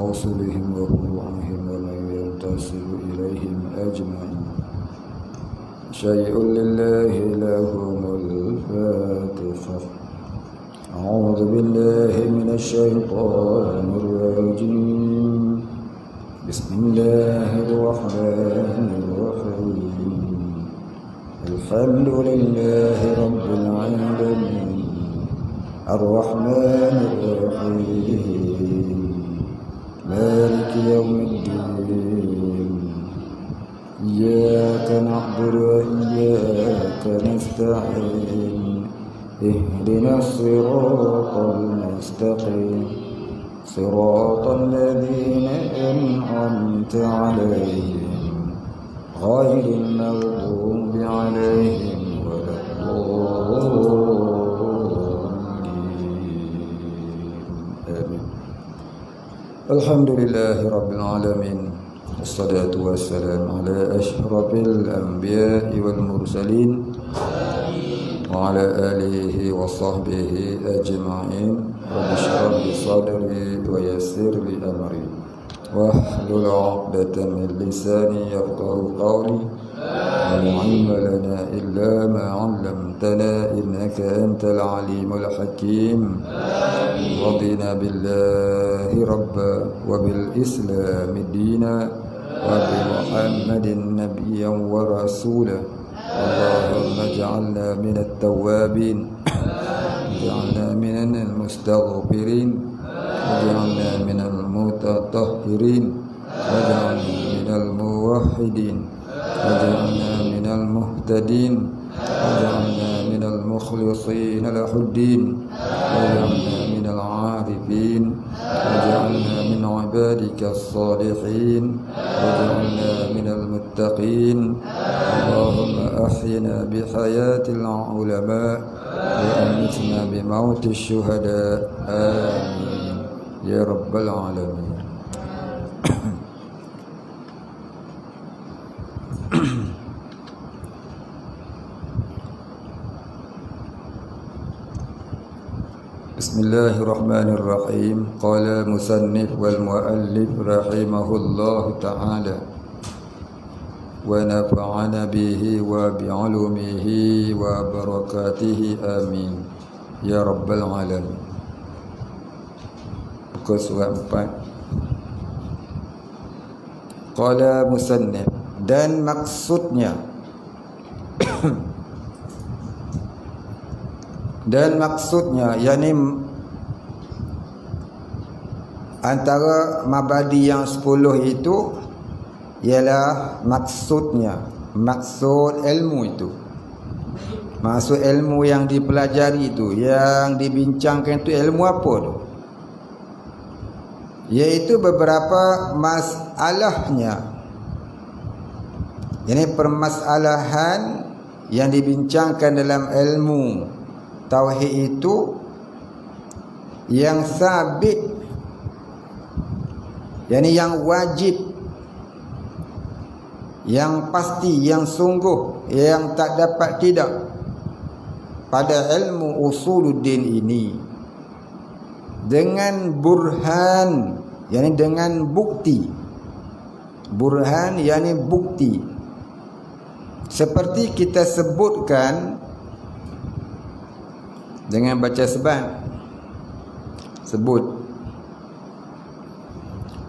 وصلهم وفروعهم ومن ينتسب إليهم أجمعين. شيء لله لهم الفاتحة. أعوذ بالله من الشيطان الرجيم. بسم الله الرحمن الرحيم. الحمد لله رب العالمين الرحمن الرحيم مالك يوم الدين إياك نعبد وإياك نستعين اهدنا الصراط المستقيم صراط الذين أنعمت عليهم غير المغضوب عليهم ولا الضالين. الحمد لله رب العالمين والصلاة والسلام على أشرف الأنبياء والمرسلين وعلى آله وصحبه أجمعين. رب اشرح لي صدري ويسر لي أمري واحلل عقدة من لساني يفقهوا قولي. ولا علم لنا إلا ما علمتنا إنك أنت العليم الحكيم. رضينا بالله ربا وبالإسلام دينا وبمحمد نبيا ورسولا. اللهم اجعلنا من التوابين واجعلنا من المستغفرين واجعلنا من المتطهرين واجعلنا من الموحدين واجعلنا من المهتدين واجعلنا من المخلصين له الدين واجعلنا من العارفين واجعلنا من عبادك الصالحين واجعلنا من المتقين. اللهم أحينا بحياة العلماء وأمتنا بموت الشهداء آمين يا رب العالمين. Bismillahirrahmanirrahim. Qala musannif wal muallif rahimahullahu ta'ala wa nafa'ana bihi wa bi'ulumihi wa barakatihi amin ya rabbal alamin. Muka surat 4. Qala musannif, dan maksudnya dan maksudnya yakni antara mabadi yang 10 itu ialah maksudnya, maksud ilmu itu, maksud ilmu yang dipelajari itu, yang dibincangkan itu ilmu apa tu? Iaitu beberapa masalahnya, yakni permasalahan yang dibincangkan dalam ilmu tauhid itu yang sabit, yakni yang wajib, yang pasti, yang sungguh, yang tak dapat tidak pada ilmu usuluddin ini dengan burhan, yakni dengan bukti. Burhan yakni bukti. Seperti kita sebutkan dengan baca sebut.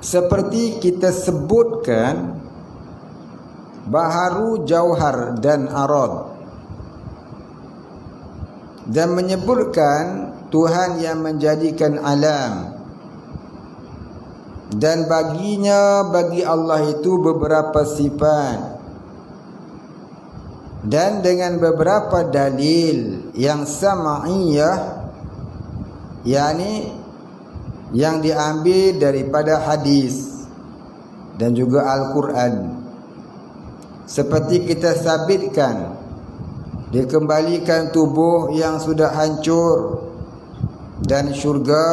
Seperti kita sebutkan baharu, jauhar dan arad, dan menyebutkan Tuhan yang menjadikan alam, dan baginya, bagi Allah itu beberapa sifat, dan dengan beberapa dalil yang sama'iyah, yakni yang diambil daripada hadis dan juga Al-Quran. Seperti kita sabitkan, dikembalikan tubuh yang sudah hancur, dan syurga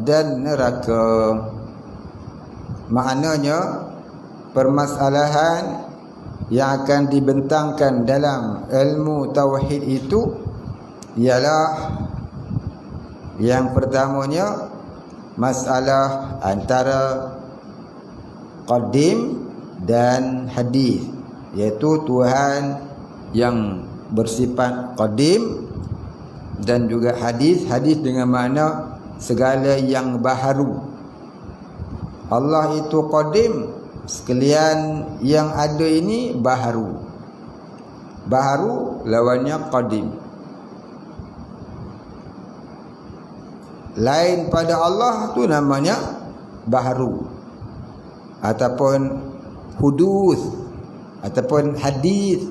dan neraka. Maknanya permasalahan yang akan dibentangkan dalam ilmu tauhid itu ialah yang pertamanya masalah antara qadim dan hadis, iaitu Tuhan yang bersifat qadim dan juga hadis. Hadis dengan makna segala yang baharu. Allah itu qadim, sekalian yang ada ini baharu. Baharu lawannya qadim. Lain pada Allah tu namanya baharu ataupun hudus ataupun hadis.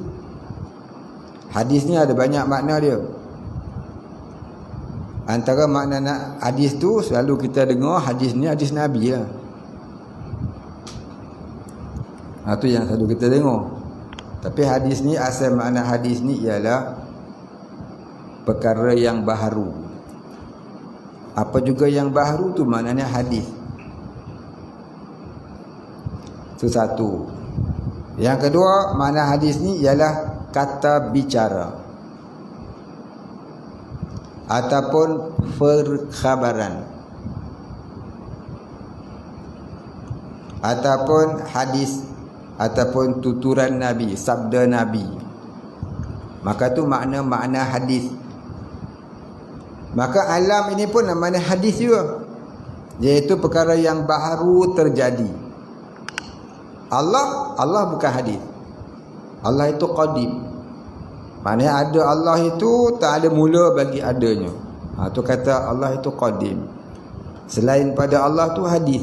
Hadis ni ada banyak makna dia. Antara makna hadis tu selalu kita dengar hadis ni hadis Nabi lah. Itu yang selalu kita dengar. Tapi hadis ni, asal makna hadis ni ialah perkara yang baharu. Apa juga yang baharu tu maknanya hadis. Itu satu. Yang kedua, makna hadis ni ialah kata bicara ataupun perkhabaran ataupun hadis ataupun tuturan Nabi, sabda Nabi. Maka tu makna hadis. Maka alam ini pun namanya hadis juga, iaitu perkara yang baru terjadi. Allah bukan hadis. Allah itu qadim. Maknanya ada Allah itu tak ada mula bagi adanya. Tu kata Allah itu qadim. Selain pada Allah tu hadis.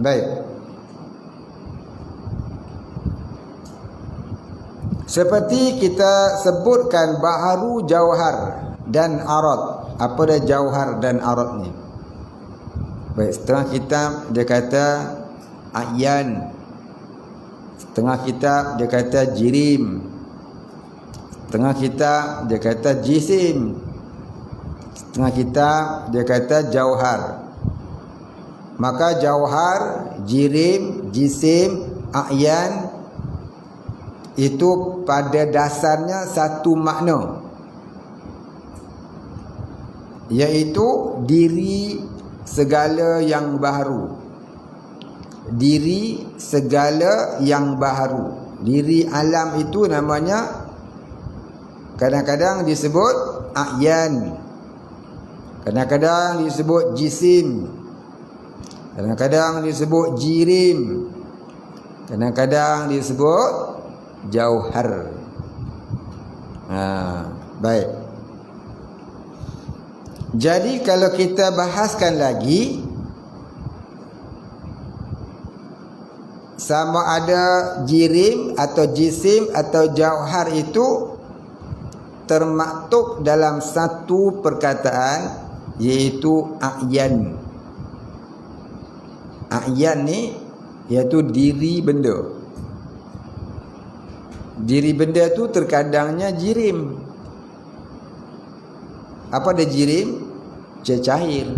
Baik. Seperti kita sebutkan baharu, jauhar dan arad. Apa dah jauhar dan arad ni? Baik, setengah kitab dia kata a'yan. Setengah kitab dia kata jirim. Setengah kitab dia kata jisim. Setengah kitab dia kata jauhar. Maka jauhar, jirim, jisim, a'yan itu pada dasarnya satu makna, iaitu diri segala yang baharu. Diri segala yang baharu. Diri alam itu namanya kadang-kadang disebut a'yan, kadang-kadang disebut jisim, kadang-kadang disebut jirim, kadang-kadang disebut jauhar. Baik. Jadi kalau kita bahaskan lagi, sama ada jirim atau jisim atau jauhar itu termaktub dalam satu perkataan, iaitu a'yan. A'yan ni iaitu diri benda. Diri benda tu terkadangnya jirim. Apa dia jirim? Cecair.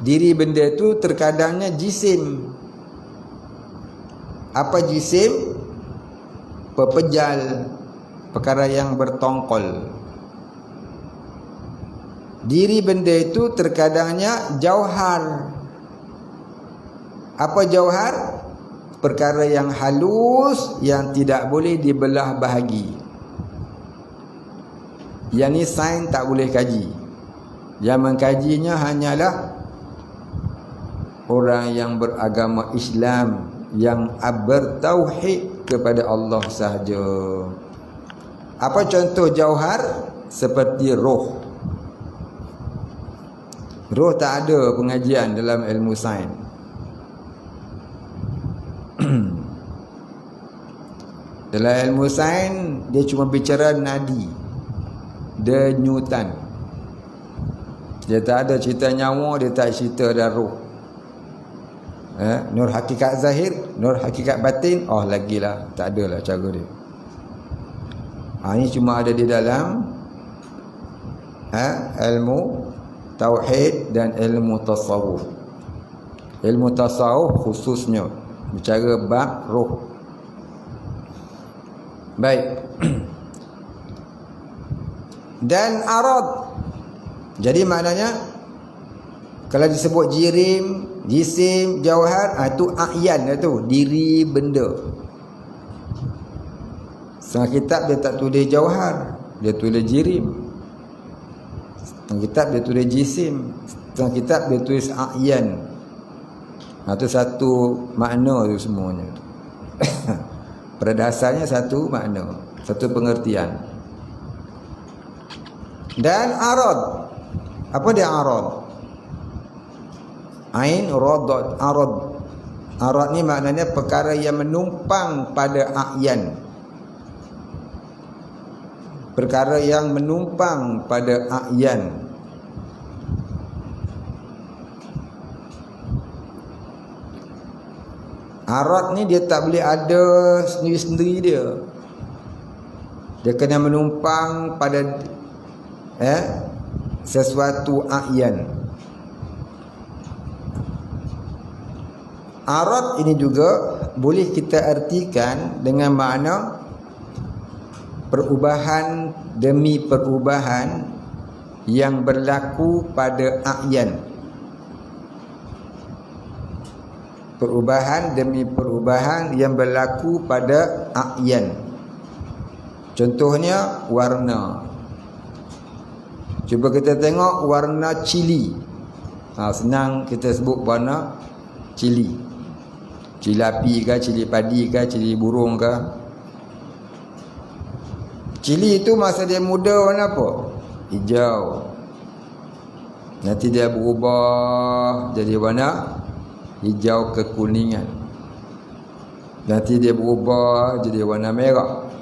Diri benda tu terkadangnya jisim. Apa jisim? Pepejal, perkara yang bertongkol. Diri benda itu terkadangnya jauhar. Apa jauhar? Perkara yang halus yang tidak boleh dibelah bahagi. Yang ni sains tak boleh kaji. Yang mengkajinya hanyalah orang yang beragama Islam, yang bertauhid kepada Allah sahaja. Apa contoh jauhar? Seperti roh. Roh tak ada pengajian dalam ilmu sains. Dalam ilmu sains dia cuma bicara nadi, denyutan. Dia tak ada cerita nyawa, dia tak cerita dah roh. Nur hakikat zahir, nur hakikat batin, lagilah tak adalah cara dia. Ini cuma ada di dalam ilmu tauhid dan ilmu tasawuf. Ilmu tasawuf khususnya bicara bab roh. Baik. Dan arad, Jadi maknanya kalau disebut jirim, jisim, jauhar, itu a'yan lah tu, diri benda. Setengah kitab dia tak tulis jauhar, dia tulis jirim. Setengah kitab dia tulis jisim, setengah kitab dia tulis a'yan. Itu satu makna tu semuanya. Pada dasarnya satu makna, satu pengertian. Dan arad. Apa dia arad? Ain radad, arad. Arad ni maknanya perkara yang menumpang pada a'yan. Perkara yang menumpang pada a'yan. Arad ni dia tak boleh ada sendiri-sendiri dia. Dia kena menumpang pada sesuatu a'yan. Arad ini juga boleh kita artikan dengan makna perubahan demi perubahan yang berlaku pada a'yan. Perubahan demi perubahan yang berlaku pada a'yan. Contohnya warna. Cuba kita tengok warna cili. Senang kita sebut warna cili. Cili api ke, cili padi ke, cili burung ke. Cili itu masa dia muda warna apa? Hijau. Nanti dia berubah jadi warna hijau kekuningan. Nanti dia berubah jadi warna merah.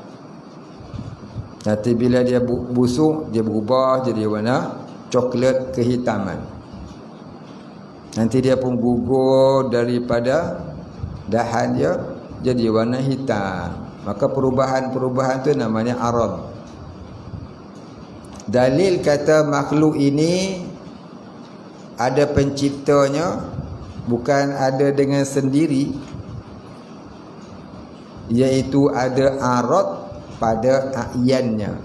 Nanti bila dia busuk, dia berubah jadi warna coklat kehitaman. Nanti dia pun gugur daripada dahan dia jadi warna hitam. Maka perubahan-perubahan tu namanya arad. Dalil kata makhluk ini ada penciptanya, bukan ada dengan sendiri, iaitu ada arad pada a'yannya.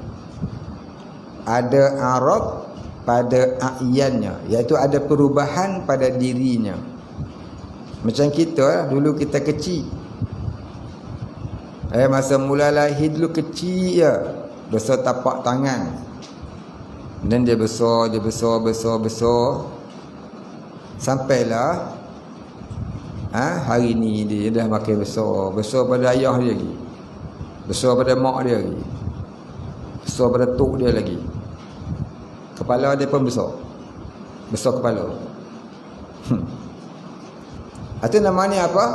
Ada arad pada a'yannya, iaitu ada perubahan pada dirinya. Macam kita dulu kita kecil. Masa mula lahir dulu kecil je, besar tapak tangan. Dan dia besar, besar. Sampailah hari ni dia dah makin besar pada ayah dia lagi, besar pada mak dia lagi, besar pada tok dia lagi. Kepala dia pun besar kepala. Itu namanya apa?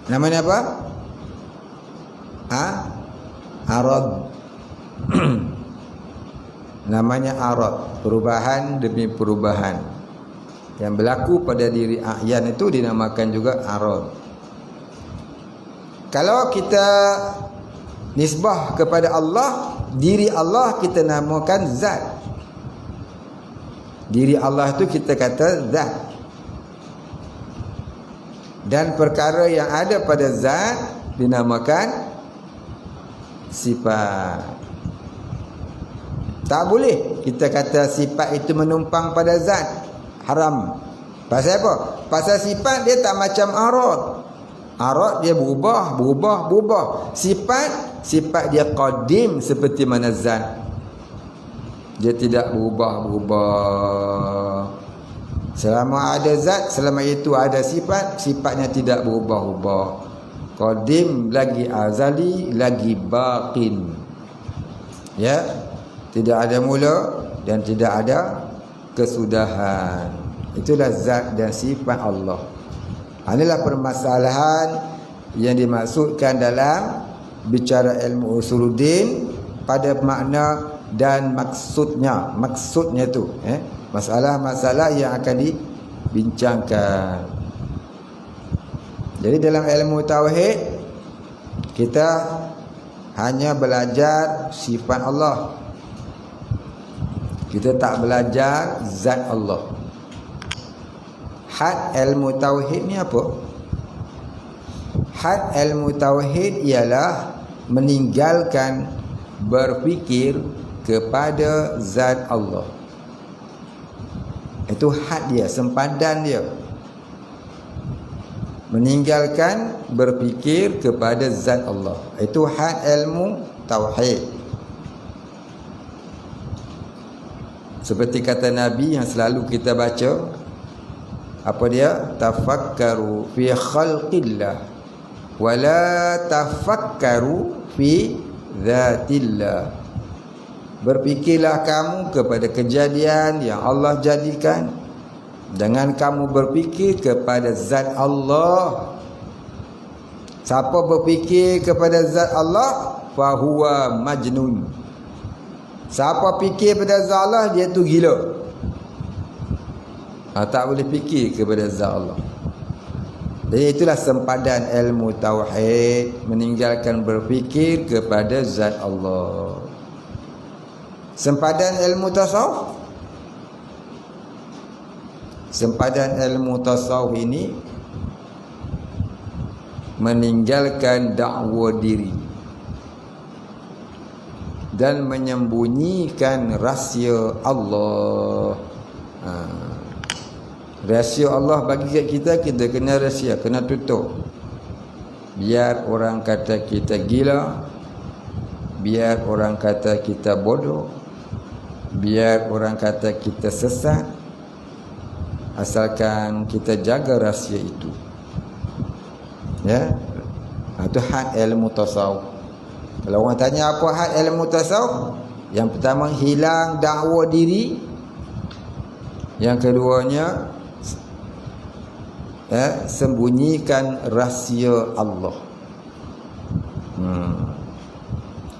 Namanya apa? Arad. Namanya arad, perubahan demi perubahan yang berlaku pada diri a'yan, itu dinamakan juga arad. Kalau kita nisbah kepada Allah, diri Allah kita namakan zat. Diri Allah itu kita kata zat. Dan perkara yang ada pada zat dinamakan sifat. Tak boleh kita kata sifat itu menumpang pada zat. Haram. Pasal apa? Pasal sifat dia tak macam arad. Arad dia berubah. Sifat dia qadim seperti mana zat. Dia tidak berubah. Selama ada zat, selama itu ada sifat, sifatnya tidak berubah-ubah. Qadim lagi azali lagi baqin. Ya, tidak ada mula dan tidak ada kesudahan. Itulah zat dan sifat Allah. Inilah permasalahan yang dimaksudkan dalam bicara ilmu usuluddin pada makna dan maksudnya tu masalah-masalah yang akan dibincangkan. Jadi dalam ilmu tauhid kita hanya belajar sifat Allah. Kita tak belajar zat Allah. Had ilmu tauhid ni apa? Had ilmu tauhid ialah meninggalkan berfikir kepada zat Allah. Itu had dia, sempadan dia. Meninggalkan berfikir kepada zat Allah. Itu had ilmu tauhid. Seperti kata Nabi yang selalu kita baca, apa dia? Tafakkaru fi khalqillah wala tafakkaru fi zatillah. Berfikirlah kamu kepada kejadian yang Allah jadikan, jangan kamu berfikir kepada zat Allah. Siapa berfikir kepada zat Allah, fahuwa majnun. Siapa fikir kepada zat Allah, dia tu gila. Tak boleh fikir kepada zat Allah. Jadi itulah sempadan ilmu tauhid, meninggalkan berfikir kepada zat Allah. Sempadan ilmu tasawuf. Sempadan ilmu tasawuf ini meninggalkan dakwa diri dan menyembunyikan rahsia Allah. Rahsia Allah bagi kat kita, kita kena rahsia, kena tutup. Biar orang kata kita gila, biar orang kata kita bodoh, biar orang kata kita sesat, asalkan kita jaga rahsia itu. Ya, itu had ilmu tasawuf. Kalau orang tanya apa had ilmu tasawuf, yang pertama hilang dakwa diri, yang keduanya sembunyikan rahsia Allah.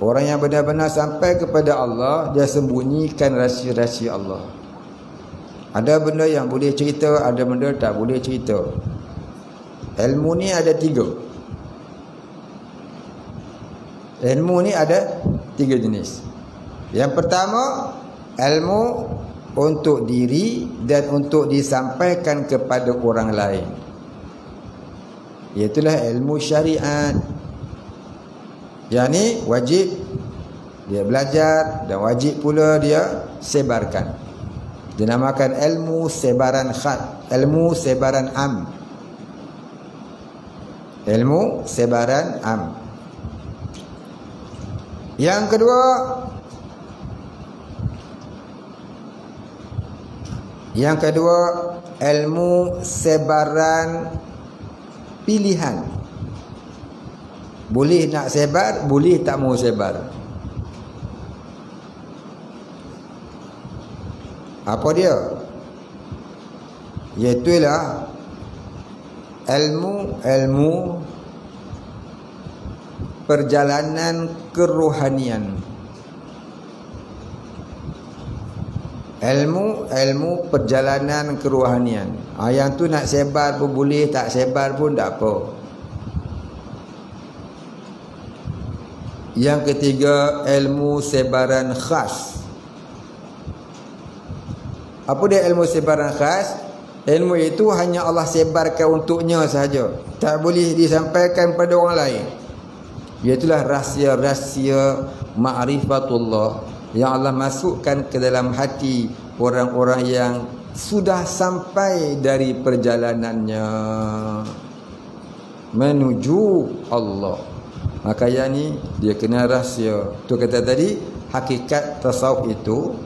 Orang yang benar-benar sampai kepada Allah, dia sembunyikan rahsia-rahsia Allah. Ada benda yang boleh cerita, ada benda tak boleh cerita. Ilmu ni ada 3. Ilmu ni ada 3 jenis. Yang pertama, ilmu untuk diri dan untuk disampaikan kepada orang lain. Iaitulah ilmu syariat. Yang ni wajib dia belajar dan wajib pula dia sebarkan. Dinamakan ilmu sebaran khat, ilmu sebaran am. Ilmu sebaran am. Yang kedua, ilmu sebaran pilihan. Boleh nak sebar, boleh tak mau sebar. Apa dia? Iaitulah ilmu perjalanan kerohanian. Ilmu perjalanan kerohanian. Yang tu nak sebar pun boleh, tak sebar pun tak apa. Yang ketiga, ilmu sebaran khas. Apa dia ilmu sebaran khas? Ilmu itu hanya Allah sebarkan untuknya sahaja, tak boleh disampaikan pada orang lain. Iaitulah rahsia-rahsia ma'rifatullah yang Allah masukkan ke dalam hati orang-orang yang sudah sampai dari perjalanannya menuju Allah. Maka yang ni dia kena rahsia. Tu kata tadi, hakikat tasawuf itu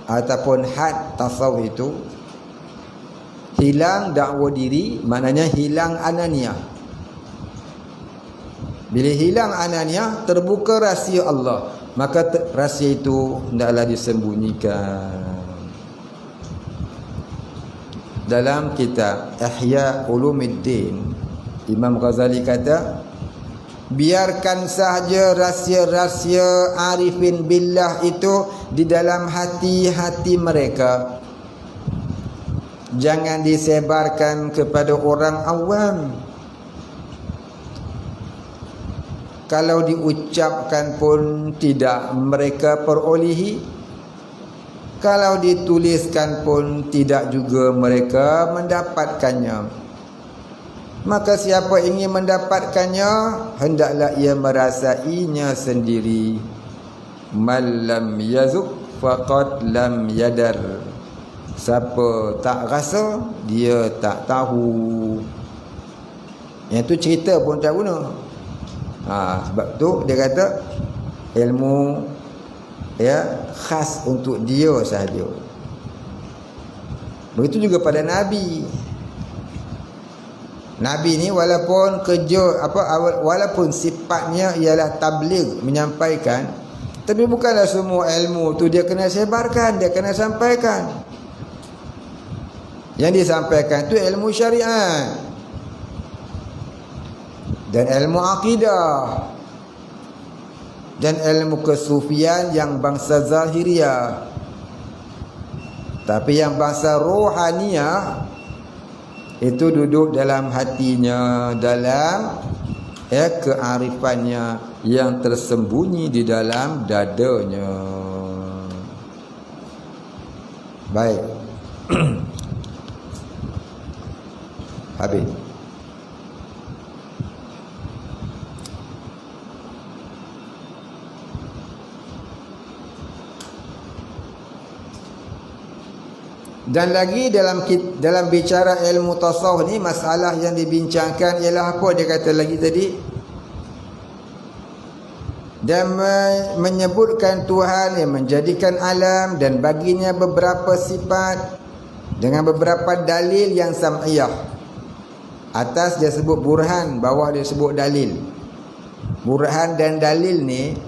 ataupun had tasawuf itu hilang dakwa diri, maknanya hilang ananiah. Bila hilang ananiah, terbuka rahsia Allah, maka rahsia itu hendaklah disembunyikan. Dalam kitab Ihya Ulumuddin, Imam Ghazali kata, biarkan sahaja rahsia-rahsia arifin billah itu di dalam hati-hati mereka. Jangan disebarkan kepada orang awam. Kalau diucapkan pun tidak mereka perolehi. Kalau dituliskan pun tidak juga mereka mendapatkannya. Maka siapa ingin mendapatkannya, hendaklah ia merasainya sendiri. Man lam yazuk faqad lam yadar. Siapa tak rasa, dia tak tahu. Yang tu cerita pun tak guna. Sebab tu dia kata ilmu khas untuk dia sahaja. Begitu juga pada Nabi. Nabi ni walaupun walaupun sifatnya ialah tabligh, menyampaikan, tapi bukanlah semua ilmu tu dia kena sebarkan, dia kena sampaikan. Yang disampaikan tu ilmu syariat dan ilmu akidah dan ilmu kesufian yang bangsa zahiriyah. Tapi yang bangsa rohaniyah itu duduk dalam hatinya, dalam kearifannya yang tersembunyi di dalam dadanya. Baik. Habis. Dan lagi dalam bicara ilmu tasawuf ni, masalah yang dibincangkan ialah apa dia kata lagi tadi? Dan menyebutkan Tuhan yang menjadikan alam dan baginya beberapa sifat dengan beberapa dalil yang sam'iyah. Atas dia sebut burhan, bawah dia sebut dalil. Burhan dan dalil ni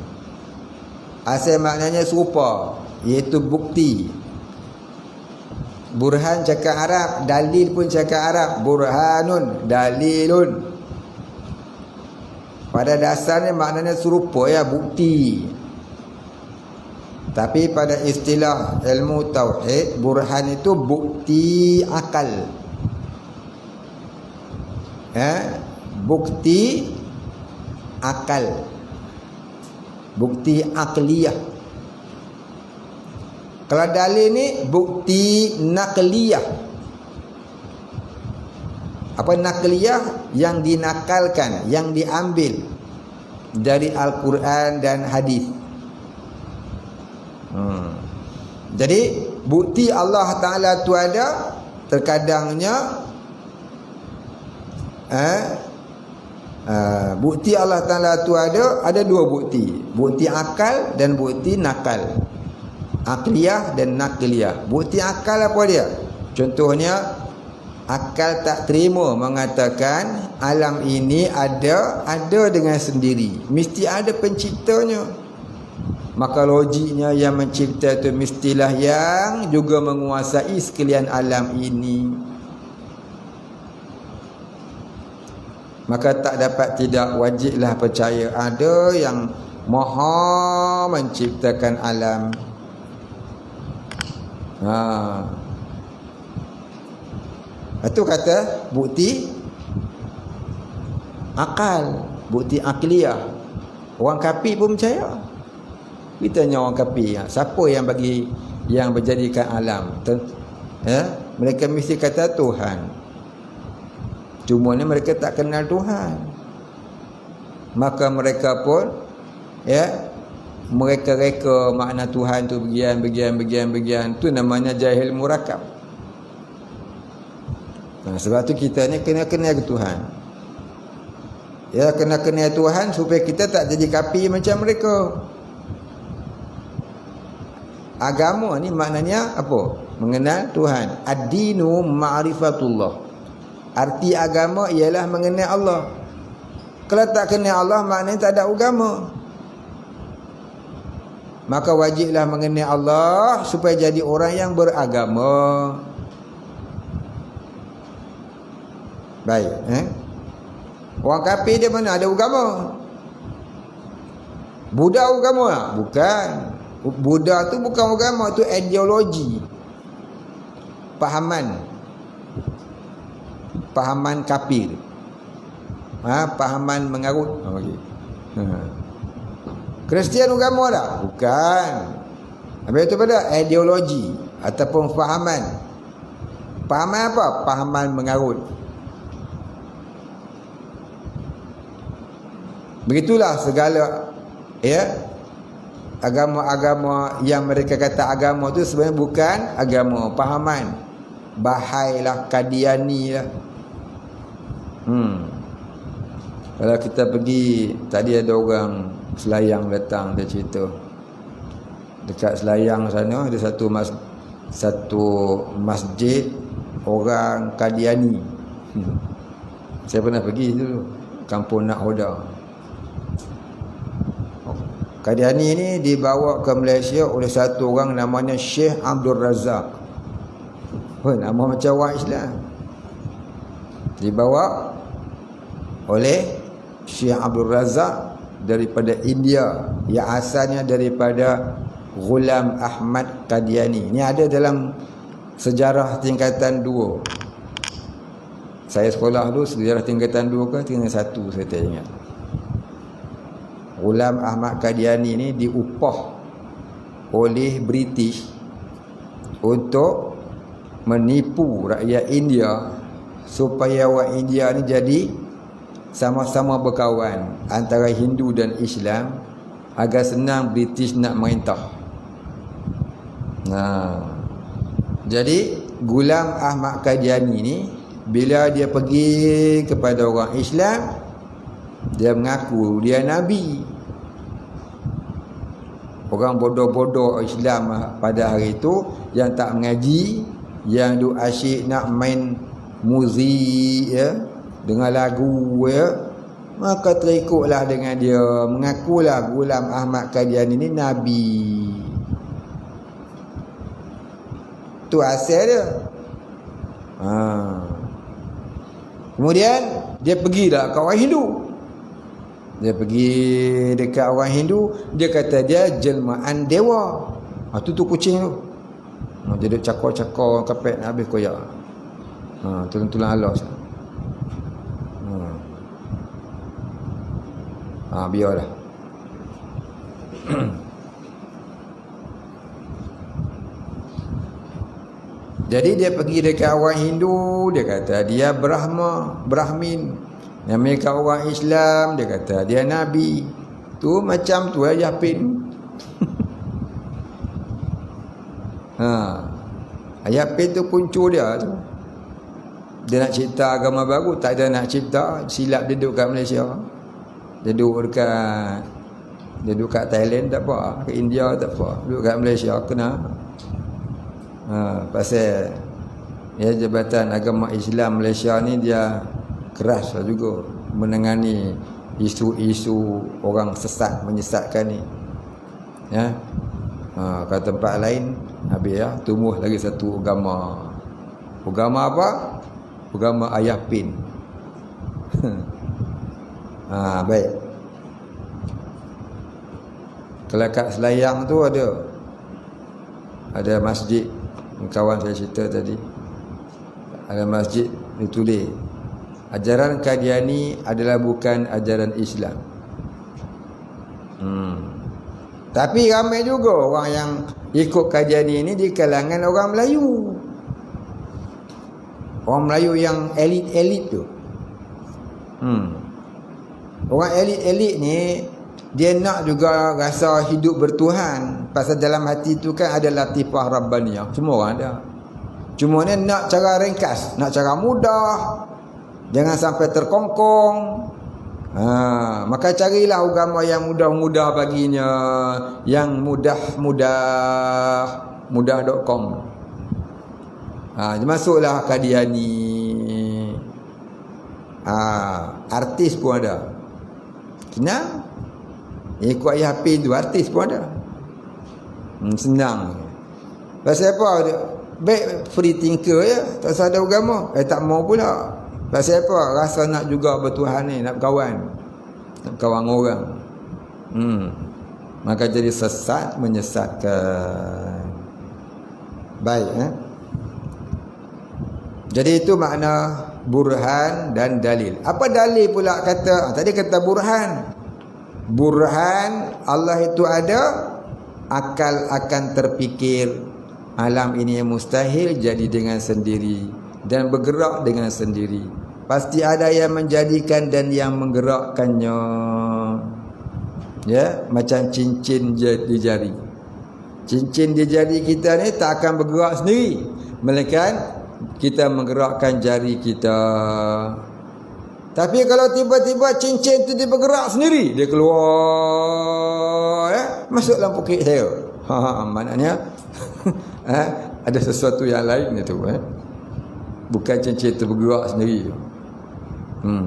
asal maknanya serupa, iaitu bukti. Burhan cakap Arab, dalil pun cakap Arab. Burhanun, dalilun. Pada dasarnya maknanya serupa, bukti. Tapi pada istilah ilmu tauhid, burhan itu bukti akal. Bukti akal, bukti akliyah. Kalau dalil ni bukti nakliyah. Apa nakliyah? Yang dinakalkan, yang diambil dari Al-Quran dan hadis. Jadi bukti Allah Ta'ala tu ada, terkadangnya bukti Allah Ta'ala tu ada dua bukti. Bukti akal dan bukti nakal. Akliyah dan nakliyah. Bukti akal apa dia? Contohnya, akal tak terima mengatakan alam ini ada dengan sendiri. Mesti ada penciptanya. Maka logiknya yang mencipta itu mestilah yang juga menguasai sekalian alam ini. Maka tak dapat tidak, wajiblah percaya ada yang maha menciptakan alam. Itu kata bukti akal, bukti akliyah. Orang kafir pun percaya. Kita tanya orang kafir, siapa yang bagi, yang menjadikan alam? Mereka mesti kata Tuhan. Cuma ni mereka tak kenal Tuhan. Maka mereka pun mereka reka makna Tuhan tu bagian. Tu namanya jahil murakab. Sebab tu kita ni kena kenal ke Tuhan. Kena kenal Tuhan supaya kita tak jadi kafir macam mereka. Agama ni maknanya apa? Mengenal Tuhan. Ad-dinu ma'rifatullah. Arti agama ialah mengenal Allah. Kalau tak kenal Allah, maknanya tak ada agama. Maka wajiblah mengenal Allah supaya jadi orang yang beragama. Baik, orang kafir dia mana ada agama? Buddha agama tak? Bukan. Buddha tu bukan agama, tu ideologi. Pahaman kafir. Pahaman mengarut. Kristian agama tak? Bukan. Habis itu pada ideologi ataupun fahaman. Pahaman apa? Pahaman mengarut. Begitulah segala agama-agama yang mereka kata agama tu sebenarnya bukan agama, pahaman. Bahai lah, Qadiani lah. Kalau kita pergi, tadi ada orang Selayang datang, dia cerita dekat Selayang sana ada satu masjid orang Qadiani. Saya pernah pergi dulu, Kampung Nakhoda. Qadiani ni dibawa ke Malaysia oleh satu orang namanya Syekh Abdul Razak. Nama macam orang Islam. Dibawa oleh Syekh Abdul Razak daripada India, yang asalnya daripada Ghulam Ahmad Qadiani. Ini ada dalam sejarah tingkatan 2. Saya sekolah dulu sejarah tingkatan 2 ke tingkatan 1, saya tak ingat. Ghulam Ahmad Qadiani ni diupah oleh British untuk menipu rakyat India supaya orang India ni jadi sama-sama berkawan antara Hindu dan Islam agar senang British nak merintah. Jadi Ghulam Ahmad Qadiani ni bila dia pergi kepada orang Islam, dia mengaku dia Nabi. Orang bodoh-bodoh Islam pada hari itu yang tak mengaji, yang duk asyik nak main muzik ya, dengar lagu ya, maka terikutlah dengan dia, mengakulah Ghulam Ahmad Qadiani ni Nabi. Tu asal dia. Kemudian dia pergilah ke orang Hindu. Dia pergi dekat orang Hindu, dia kata dia jelmaan dewa. Tu kucing tu. Dia duduk cakar-cakar kapet nak habis koyak. Tulang-tulang halas. Biarlah. Jadi dia pergi dekat orang Hindu, dia kata dia Brahmin. Yang mereka orang Islam, dia kata dia Nabi. Tu macam tu lah Yapin. Yapin tu puncu dia tu. Dia nak cipta agama baru, tak ada nak cipta, silap dia duduk kat Malaysia. Dia duduk kat Thailand tak apa, kat India tak apa, duduk kat Malaysia kena. Pasal ya, Jabatan Agama Islam Malaysia ni dia keras lah juga menangani isu-isu orang sesat, menyesatkan ni ya. Kat tempat lain habis ya, tumbuh lagi satu agama. Agama apa? Agama Ayapin. Baik. Kalau kat Selayang tu ada masjid, kawan saya cerita tadi, ada masjid ditulis ajaran Qadiani adalah bukan ajaran Islam. Tapi ramai juga orang yang ikut Qadiani ini di kalangan orang Melayu. Orang Melayu yang elit-elit tu. Orang elit-elit ni dia nak juga rasa hidup bertuhan. Pasal dalam hati tu kan ada latifah Rabbaniyah. Semua orang ada. Cuma ni nak cara ringkas, nak cara mudah. Jangan sampai terkongkong. Maka carilah agama yang mudah-mudah baginya, yang mudah.com. Masuklah Qadiani. Artis pun ada. Senang. Ikut Yapin tu artis pun ada. Senang. Pasal apa? Baik free thinker ya, tak ada agama. Tak mau pula. Pasal apa? Rasa nak juga bertuhan ni, nak kawan. Nak kawan orang. Maka jadi sesat, menyesatkan. Baik. Jadi itu makna burhan dan dalil. Apa dalil pula kata? Tadi kata burhan. Burhan, Allah itu ada, akal akan terfikir alam ini yang mustahil jadi dengan sendiri dan bergerak dengan sendiri. Pasti ada yang menjadikan dan yang menggerakkannya. Ya, macam cincin di jari. Cincin di jari kita ni tak akan bergerak sendiri, melainkan kita menggerakkan jari kita. Tapi kalau tiba-tiba cincin tu dia bergerak sendiri, dia keluar, masuk dalam poket saya. Maknanya ada sesuatu yang lain itu. Bukan cincin tu bergerak sendiri.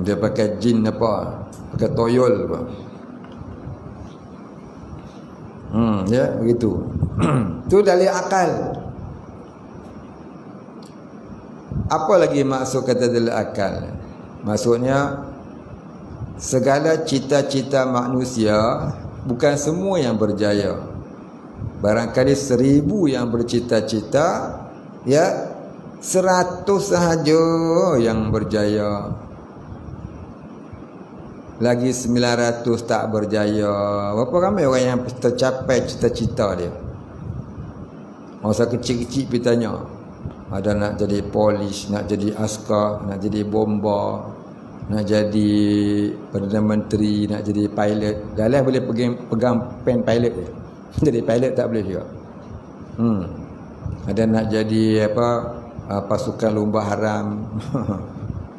Dia pakai jin apa, pakai toyol apa. Ya, begitu. Tu dalil akal. Apa lagi maksud kata dalil akal? Maksudnya segala cita-cita manusia bukan semua yang berjaya. Barangkali 1000 yang bercita-cita, ya 100 sahaja yang berjaya. Lagi 900 tak berjaya. Berapa ramai orang yang tercapai cita-cita dia? Masa kecil-kecil pergi tanya, ada nak jadi polis, nak jadi askar, nak jadi bomba, nak jadi Perdana Menteri, nak jadi pilot. Dah lah boleh pegang pen pilot dia. Jadi pilot tak boleh juga. Ada nak jadi apa, pasukan lumba haram.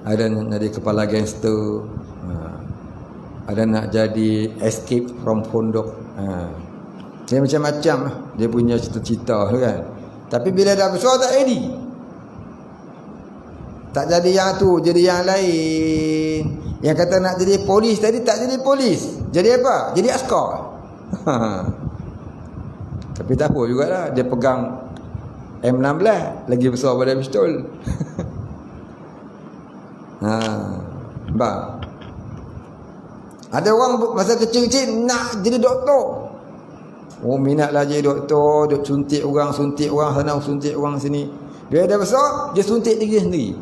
Ada nak jadi kepala gangster. Ada nak jadi escape from pondok. Dia macam-macam dia punya cita-cita kan. Tapi bila dah besar tak jadi. Tak jadi yang tu, jadi yang lain. Yang kata nak jadi polis tadi tak jadi polis. Jadi apa? Jadi askar. Tapi tak apa jugalah, dia pegang M16 lagi besar pada pistol. Bang. Ada orang masa kecil-kecil nak jadi doktor. Oh, minatlah jadi doktor, duk suntik orang sana, suntik orang sini. Dia dah besar, dia suntik diri sendiri.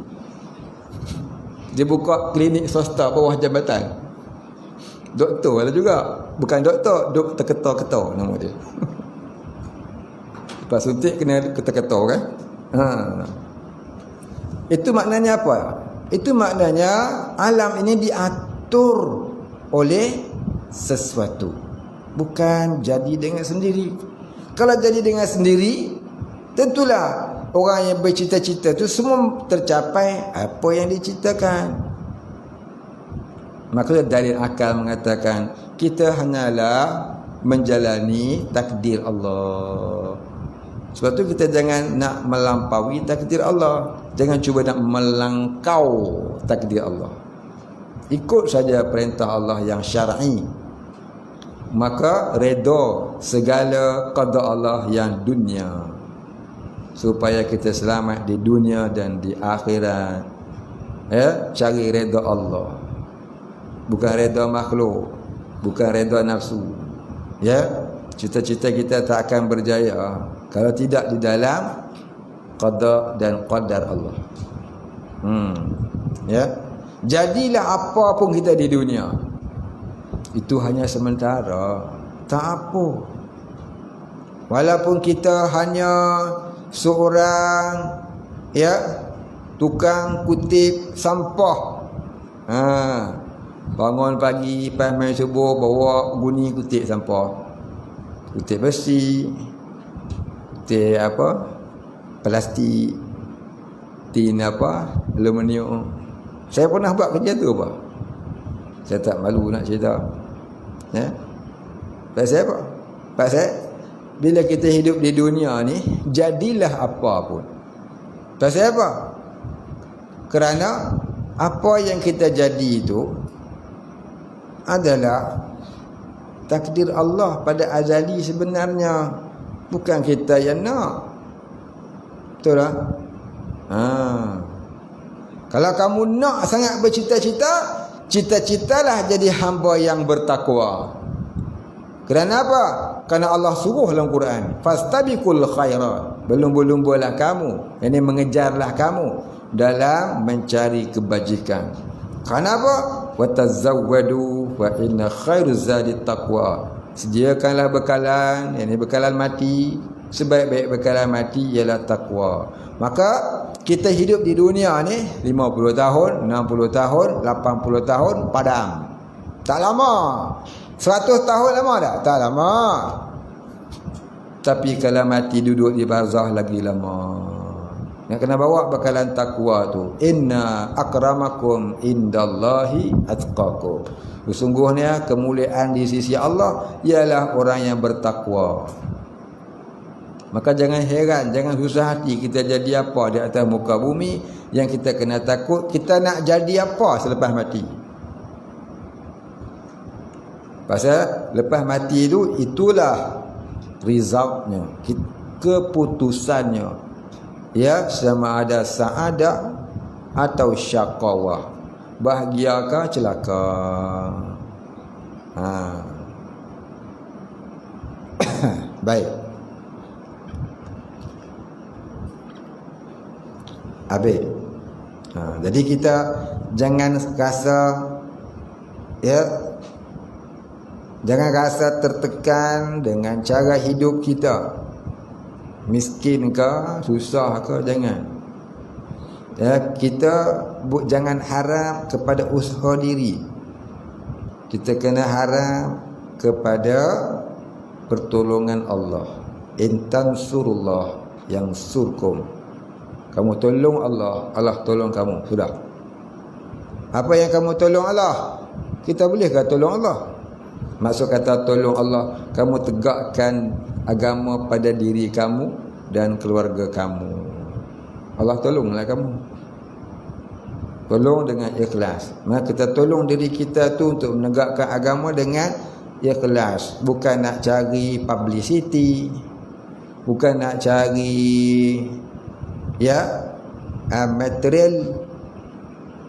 Dia buka klinik swasta bawah jabatan. Doktor lah juga. Bukan doktor, duk terketar-ketar nama dia. Lepas suntik kena ketar-ketar kan. Itu maknanya apa? Itu maknanya alam ini diatur oleh sesuatu, bukan jadi dengan sendiri. Kalau jadi dengan sendiri, tentulah orang yang bercita-cita tu semua tercapai apa yang dicitakan. Maka dalil akal mengatakan kita hanyalah menjalani takdir Allah. Sebab tu kita jangan nak melampaui takdir Allah, jangan cuba nak melangkau takdir Allah. Ikut saja perintah Allah yang syar'i. Maka redha segala qada Allah yang dunia, supaya kita selamat di dunia dan di akhirat. Ya, cari redha Allah, bukan redha makhluk, bukan redha nafsu. Ya, cita-cita kita tak akan berjaya kalau tidak di dalam qada dan qadar Allah. Ya, jadilah apa pun kita di dunia, itu hanya sementara, tak apa. Walaupun kita hanya seorang tukang kutip sampah, bangun pagi, lepas main subuh, bawa guni kutip sampah, kutip besi, kutip plastik, tin aluminium. Saya pernah buat kerja tu apa. Saya tak malu nak cerita. Ya. Pasal apa? Pasal bila kita hidup di dunia ni, jadilah apa pun. Pasal apa? Kerana apa yang kita jadi itu adalah takdir Allah pada azali sebenarnya, bukan kita yang nak. Betul tak? Kalau kamu nak sangat bercita-cita, cita-citalah jadi hamba yang bertakwa. Kerana apa? Kerana Allah suruh dalam Quran, fastabiqul khairat, berlumba-lumbalah kamu, yakni mengejarlah kamu dalam mencari kebajikan. Kerana apa? Watazawwadu fa inna khairuz zadi taqwa. Sediakanlah bekalan, yakni bekalan mati. Sebaik-baik bekalan mati ialah takwa. Maka kita hidup di dunia ni 50 tahun, 60 tahun, 80 tahun padam. Tak lama. 100 tahun lama tak? Tak lama. Tapi kalau mati duduk di barzah lagi lama. Yang kena bawa bakalan takwa tu. Inna akramakum indallahi atqakum. Sesungguhnya kemuliaan di sisi Allah ialah orang yang bertakwa. Maka jangan heran, jangan susah hati kita jadi apa di atas muka bumi. Yang kita kena takut, kita nak jadi apa selepas mati. Pasal lepas mati itu, itulah resultnya, keputusannya, ya, sama ada saadah atau syaqawah, bahagia ke celaka. Baik, habis. Jadi kita jangan rasa, ya, jangan rasa tertekan dengan cara hidup kita. Miskin ke, susah ke, jangan. Ya, kita jangan harap kepada usaha diri. Kita kena harap kepada pertolongan Allah. In tansurullah yansurkum. Kamu tolong Allah, Allah tolong kamu. Sudah. Apa yang kamu tolong Allah? Kita bolehkah tolong Allah? Maksud kata tolong Allah, kamu tegakkan agama pada diri kamu dan keluarga kamu. Allah tolonglah kamu. Tolong dengan ikhlas. Maka kita tolong diri kita tu untuk menegakkan agama dengan ikhlas. Bukan nak cari publicity, bukan nak cari, ya, material,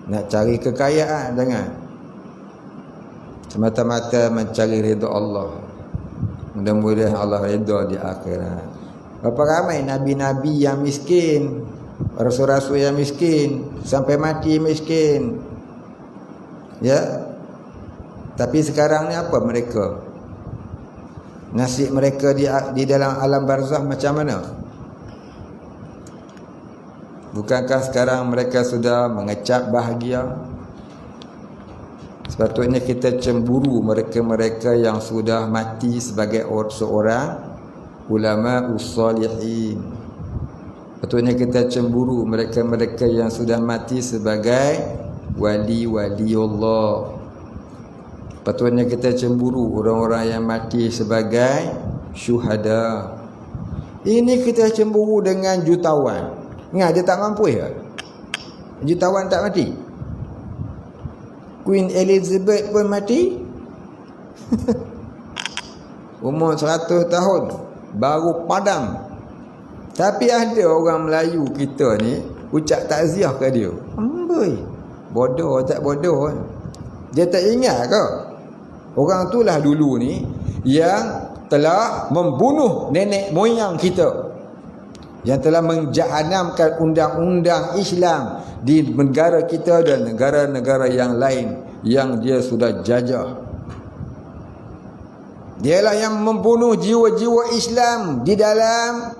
nak cari kekayaan, jangan. Semata-mata mencari redha Allah. Mudah-mudahan Allah redha di akhirat. Berapa ramai nabi-nabi yang miskin, rasul-rasul yang miskin, sampai mati miskin. Ya. Tapi sekarang ni apa mereka? Nasib mereka di dalam alam barzah macam mana? Bukankah sekarang mereka sudah mengecap bahagia? Sepatutnya kita cemburu mereka-mereka yang sudah mati sebagai seorang ulama ussalihin. Sepatutnya kita cemburu mereka-mereka yang sudah mati sebagai wali-wali Allah. Sepatutnya kita cemburu orang-orang yang mati sebagai syuhada. Ini kita cemburu dengan jutawan. Ingat dia tak mampu ya? Jutawan tak mati. Queen Elizabeth pun mati. Umur 100 tahun baru padam. Tapi ada orang Melayu kita ni ucap takziah ke dia. Amboi, bodoh tak bodoh. Dia tak ingat ke? Orang itulah dulu ni yang telah membunuh nenek moyang kita, yang telah menjahanamkan undang-undang Islam di negara kita dan negara-negara yang lain yang dia sudah jajah. Dialah yang membunuh jiwa-jiwa Islam di dalam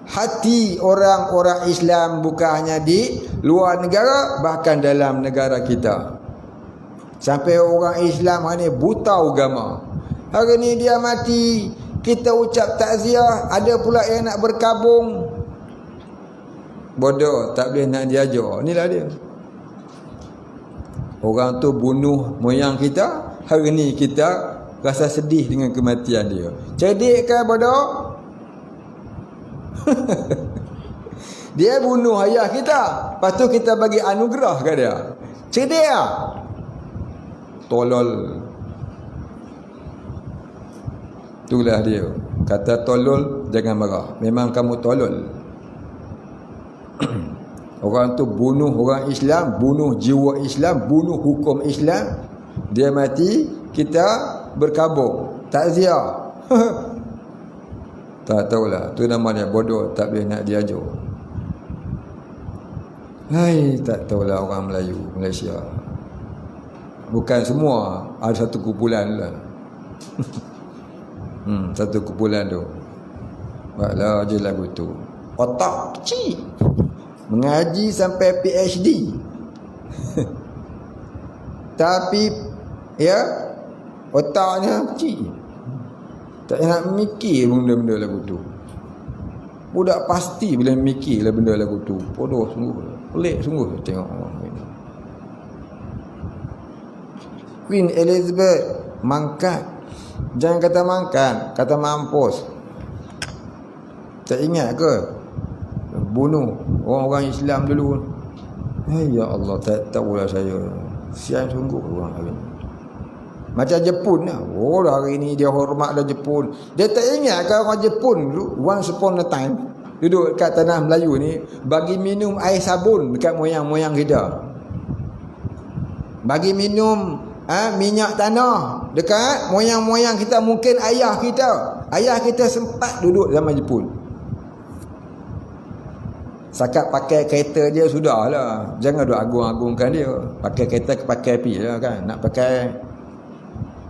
hati orang-orang Islam, bukan hanya di luar negara, bahkan dalam negara kita. Sampai orang Islam ni buta agama. Hari ni dia mati, kita ucap takziah, ada pula yang nak berkabung. Bodoh, tak boleh nak diajar. Inilah dia. Orang tu bunuh moyang kita, hari ni kita rasa sedih dengan kematian dia. Cerdik ke bodoh? Dia bunuh ayah kita, lepas tu kita bagi anugerah ke dia. Cerdik tak? Tolol. Itulah dia. Kata tolol, jangan marah. Memang kamu tolol. Orang tu bunuh orang Islam, bunuh jiwa Islam, bunuh hukum Islam. Dia mati, kita berkabung, takziah. Tak tahulah, tu namanya bodoh, tak boleh nak diajar. Hai, tak tahulah orang Melayu, Malaysia. Bukan semua, ada satu kumpulan lah. Satu kumpulan tu. Buatlah je lagu tu. Otak kecil. Mengaji sampai PhD. Tapi ya, Otaknya kecil. Tak nak mikir benda-benda lagu tu. Budak pasti bila mikir lah benda lagu tu. Bodoh sungguh. Pelik sungguh tengok orang ini. Queen Elizabeth mangkat. Jangan kata mangkat, kata mampus. Tak ingat ke bunuh orang-orang Islam dulu? Ya Allah, tak tahulah saya. Sian sungguh orang hari ni. Macam Jepun lah. Oh, hari ni dia hormat dah Jepun. Dia tak ingat kan orang Jepun dulu, once upon a time, duduk kat tanah Melayu ni, bagi minum air sabun dekat moyang-moyang kita. Bagi minum minyak tanah dekat moyang-moyang kita, mungkin ayah kita. Ayah kita sempat duduk zaman Jepun. Sakat pakai kereta dia sudahlah. Jangan duk agung-agungkan dia. Pakai kereta pakai api lah kan. Nak pakai.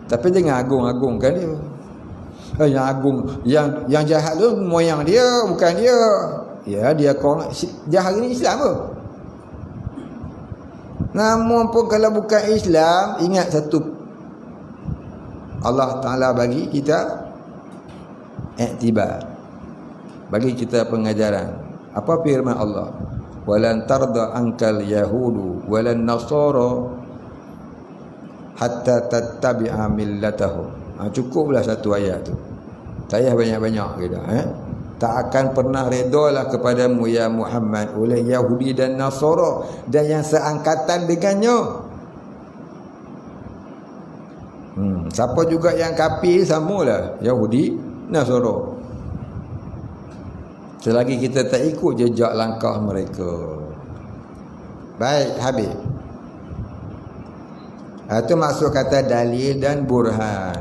Tapi jangan agung-agungkan dia. Yang agung, yang jahat tu moyang dia, bukan dia. Ya, dia korang jahat ni Islam ke? Namun pun kalau bukan Islam, ingat satu. Allah Ta'ala bagi kita iktibar. Bagi kita pengajaran. Apa firman Allah? Walan tarda ankal yahudu walan nasara hatta tattabi'a millatahum. Cukuplah satu ayat tu. Tak payah banyak-banyak kita. Tak akan pernah redalah kepadamu ya Muhammad oleh Yahudi dan Nasara dan yang seangkatan dengannya. Siapa juga yang kafir samalah Yahudi, Nasara. Selagi kita tak ikut jejak langkah mereka. Baik, habis. Itu maksud kata dalil dan burhan.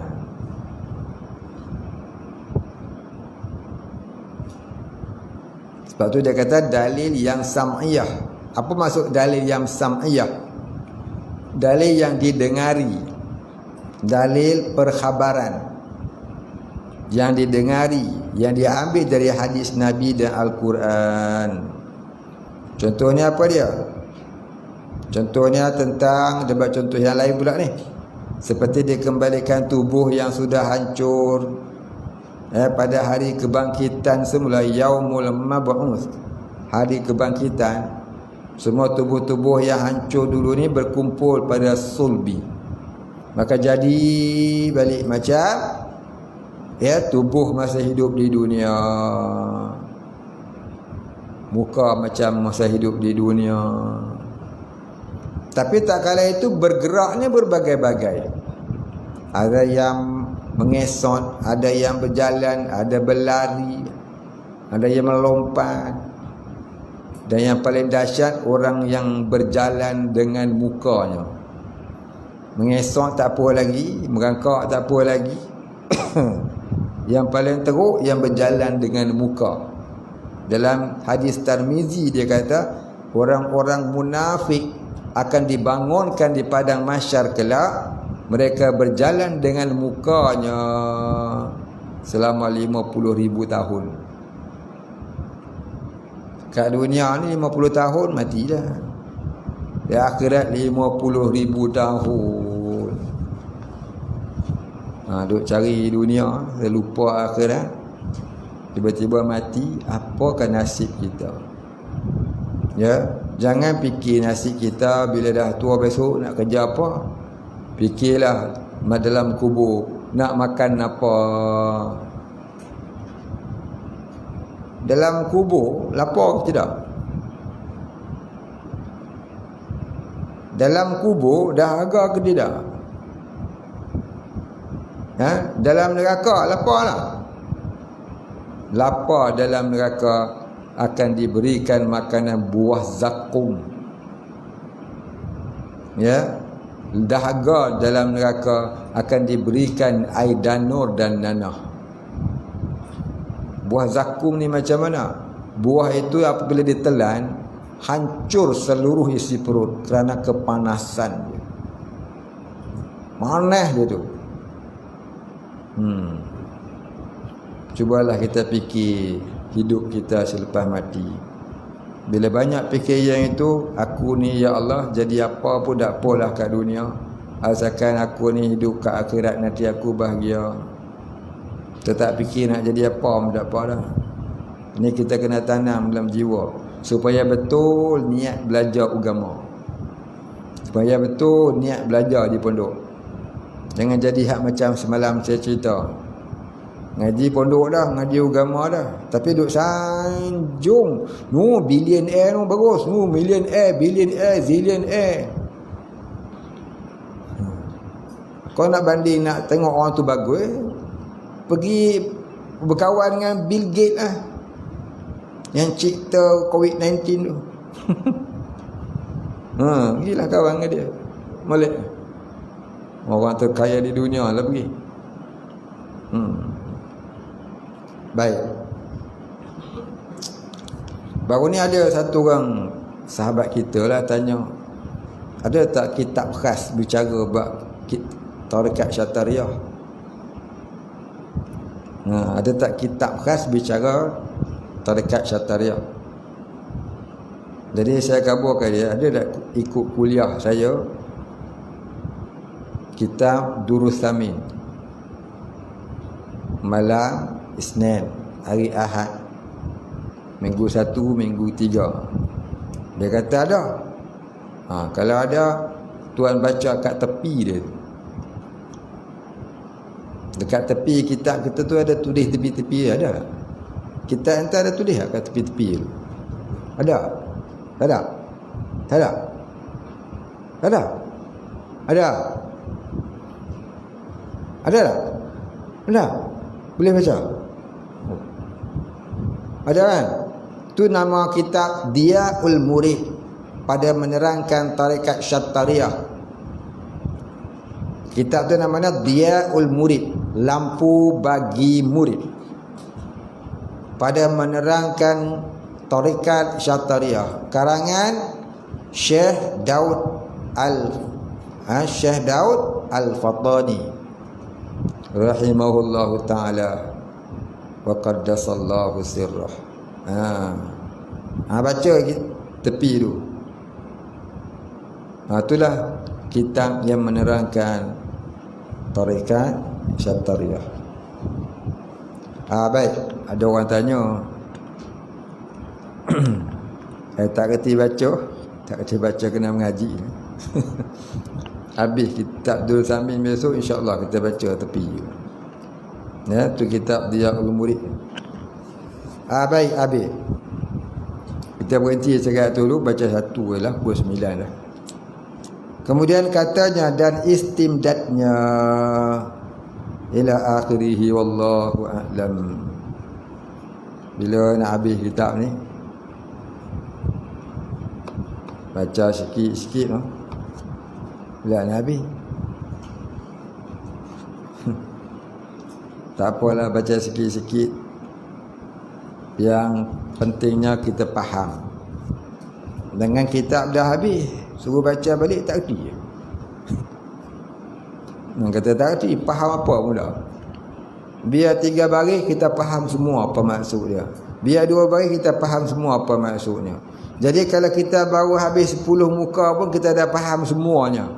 Sebab tu dia kata dalil yang sam'iyah. Apa maksud dalil yang sam'iyah? Dalil yang didengari. Dalil perkhabaran. Yang didengari, yang diambil dari hadis Nabi dan Al-Quran. Contohnya apa dia? Contohnya tentang, debat contoh yang lain pula ni. Seperti dikembalikan tubuh yang sudah hancur pada hari kebangkitan semula, yaumul mab'uts, hari kebangkitan. Semua tubuh-tubuh yang hancur dulu ni berkumpul pada sulbi. Maka jadi balik macam tubuh masa hidup di dunia, muka macam masa hidup di dunia. Tapi tak kala itu bergeraknya berbagai-bagai. Ada yang mengesot, ada yang berjalan, ada berlari, ada yang melompat. Dan yang paling dahsyat, orang yang berjalan dengan mukanya. Mengesot tak apa lagi, merangkak tak apa lagi. Yang paling teruk yang berjalan dengan muka. Dalam hadis Tirmizi dia kata, orang-orang munafik akan dibangunkan di padang mahsyar kelak, mereka berjalan dengan mukanya selama 50,000 tahun. Kat dunia ni 50 tahun mati dah. Di akhirat 50,000 tahun. Duk cari dunia, saya lupa akhirat. Tiba-tiba mati, apakah nasib kita? Ya, jangan fikir nasib kita bila dah tua besok nak kerja apa. Fikirlah dalam kubur nak makan apa. Dalam kubur lapar ke tidak? Dalam kubur dahaga ke tidak? Dalam neraka laparlah. Lapar dalam neraka akan diberikan makanan buah zakum. Ya, dahaga dalam neraka akan diberikan air danur dan nanah. Buah zakum ni macam mana? Buah itu apabila ditelan, hancur seluruh isi perut kerana kepanasan dia. Panas dia tu. Cubalah kita fikir hidup kita selepas mati. Bila banyak fikir yang itu, aku ni ya Allah jadi apa pun tak apalah kat dunia. asalkan aku ni hidup ke akhirat nanti aku bahagia. Tak fikir nak jadi apa pun tak apa dah. Ni kita kena tanam dalam jiwa supaya betul niat belajar agama, supaya betul niat belajar di pondok. Jangan jadi hak macam semalam saya cerita, ngaji pondok dah, ngaji agama dah, tapi duk sanjung no billionaire no bagus, no millionaire, billionaire, zillionaire. Kau nak banding, nak tengok orang tu bagus, pergi berkawan dengan Bill Gates lah, yang cipta COVID-19 tu. Pergilah kawan dengan dia, molek orang terkaya di dunia lah pergi. Baik. Baru ni ada satu orang sahabat kita lah tanya, ada tak kitab khas bicara bab tarekat Syatariah? Ada tak kitab khas bicara tarekat Syatariah? Jadi saya kabarkan dia, ada tak ikut kuliah saya kitab Durus Samin, malam Isnin, hari Ahad, minggu 1, minggu 3. Dia kata ada. Kalau ada, tuan baca kat tepi dia. Dekat tepi kitab kita tu ada tulis tepi-tepi, ada. Kitab hantar ada tulis kat tepi-tepi tu. Ada? Tak ada? Tak ada? Tak ada? Ada? Ada tak? Ada? Boleh baca? Ada kan? Tu nama kitab Diyaul Murid pada menerangkan tarekat Syatariah. Kitab tu namanya Diyaul Murid, lampu bagi murid, pada menerangkan tarekat Syatariah, karangan Syekh Daud Al-Fatani rahimahullahu ta'ala wa qaddasallahu sirrah. Baca tepi tu. Itulah kitab yang menerangkan tarekat Syatariah. Baik, ada orang tanya, tak kerti baca, tak kerti baca kena mengaji. Habis kitab Durus Samin besok insya-Allah kita baca tepi. Ya, tu kitab Diyaul Murid. Baik, habis. Kita berhenti sekarang dulu, baca satu lah, pukul 9 dah. Kemudian katanya, dan istimdadnya ila akhirih wallahu a'lam. Bila nak habis kitab ni, baca sikit-sikit no. Bila nak habis. Tak apalah, baca sikit-sikit. Yang pentingnya kita faham. Dengan kitab dah habis, suruh baca balik tak erti. Orang kata tak erti, faham apa pula. Biar 3 baris kita faham semua apa maksud dia. Biar 2 baris kita faham semua apa maksudnya. Jadi kalau kita baru habis 10 muka pun kita dah faham semuanya.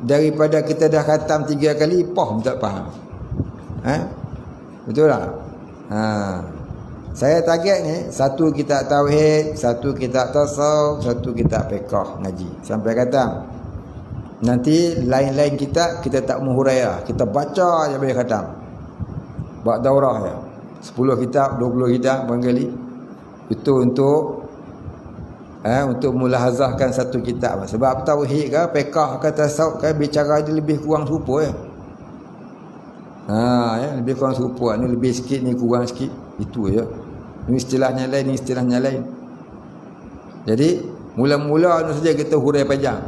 Daripada kita dah khatam 3 kali, pun tak faham. Betul tak? Saya target ni, 1 kitab tauhid, 1 kitab tasawuf, 1 kitab fiqh ngaji sampai khatam. Nanti lain-lain kitab kita tak menghuraiah, kita baca je sampai khatam. Buat daurah je. 10 kitab, 20 kitab barangkali. Itu untuk mulahazahkan 1 kitab. Sebab tauhid ke, fiqh ke, tasawuf ke, bicara dia lebih kurang serupa ya. Lebih kurang serupa. Ni lebih sikit, ni kurang sikit. Itu je. Ni istilahnya lain, ni istilahnya lain. Jadi mula-mula ni saja kita hurai panjang.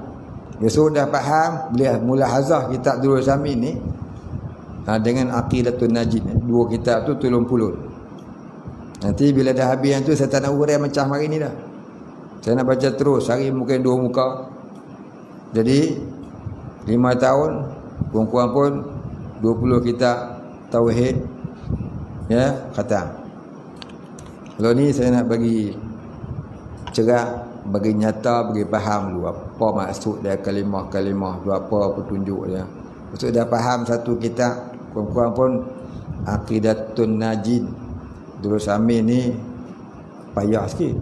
Besok dah faham, boleh mulahazah kitab Durus Samin ni dengan Aqidatun Najid. 2 kitab tu tolong pulun. Nanti bila dah habis yang tu, saya tak nak hurai macam hari ni dah. Saya nak baca terus, hari mungkin 2 muka. Jadi 5 tahun kurang-kurang pun 20 kitab tauhid ya khatam. Kalau ni saya nak bagi cerak bagi nyata, bagi faham dulu apa maksud dia kalimah-kalimah, dulu apa petunjuk dia. Maksud dah faham satu kitab, kurang-kurang pun Aqidatun Najin dulu Samin ni payah sikit.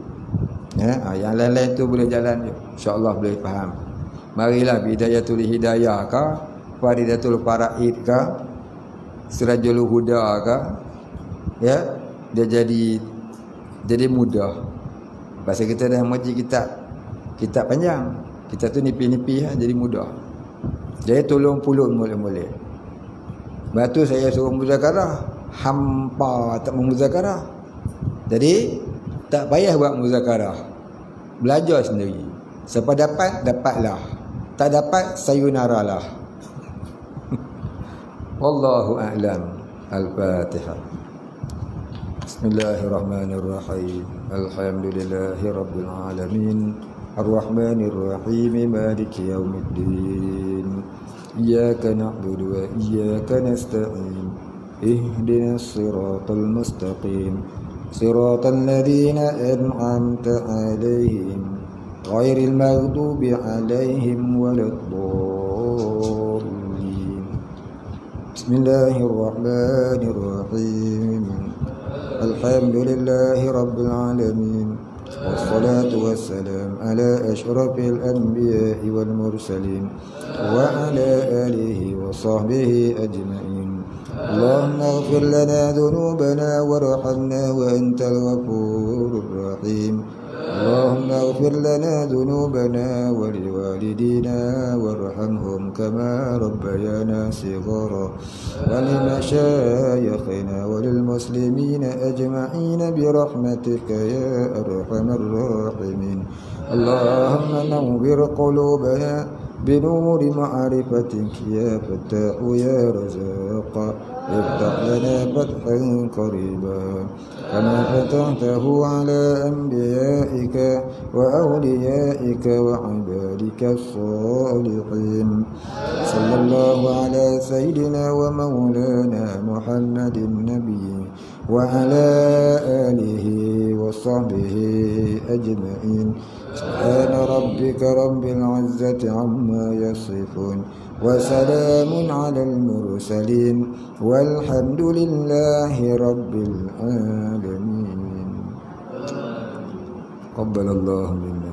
Ya, yang lain-lain tu boleh jalan je. Insya-Allah boleh faham. Marilah Bidayatul Hidayah ke, Faridatul Faraid ke, Sirajul Huda ke, ya, dia jadi mudah. Pasal kita dah mengaji kitab panjang. Kita tu nipi-nipi jadi mudah. Jadi tolong pulun mula-mula. Lepas tu saya suruh muzakarah, hampa tak memuzakarah. Jadi tak payah buat muzakarah. Belajar sendiri. Siapa dapat, dapatlah. Tak dapat, sayonaralah. Wallahu a'lam. Al-Fatihah. Bismillahirrahmanirrahim. Alhamdulillahi rabbil alamin. Ar-Rahmanir-Rahim. Maliki yaumiddin. Iyyaka na'budu wa iyyaka nasta'in. Ihdinas siratal mustaqim. Siratal ladzina an'amta 'alaihim ghairil maghdubi 'alaihim waladdallin. Bismillahirrahmanirrahim. Alhamdulillahi rabbil alamin. Wassalatu wassalam ala asyrafil anbiya'i wal mursalin wa ala alihi wa sahbihi ajma'in. Allahumma ighfir lana dhunubana warhamna wa antal ghafurur rahim. Allahumma ighfir lana dhunubana wa liwalidina warhamhum kama rabbayana shighara wa limashayikhina wa lilmuslimina ajma'ina birahmatika ya arhamar rahimin. Allahumma nawwir qulubana binuri ma'rifatik ya fattahu ya razaq. افتح لنا فتحا قريبا كما فتحته على أنبيائك وأوليائك وعبادك الصالحين. صلى الله على سيدنا ومولانا محمد النبي وعلى آله وصحبه أجمعين. سبحان ربك رب العزة عما يصفون وسلام على المرسلين والحمد لله رب العالمين. قبل الله منا.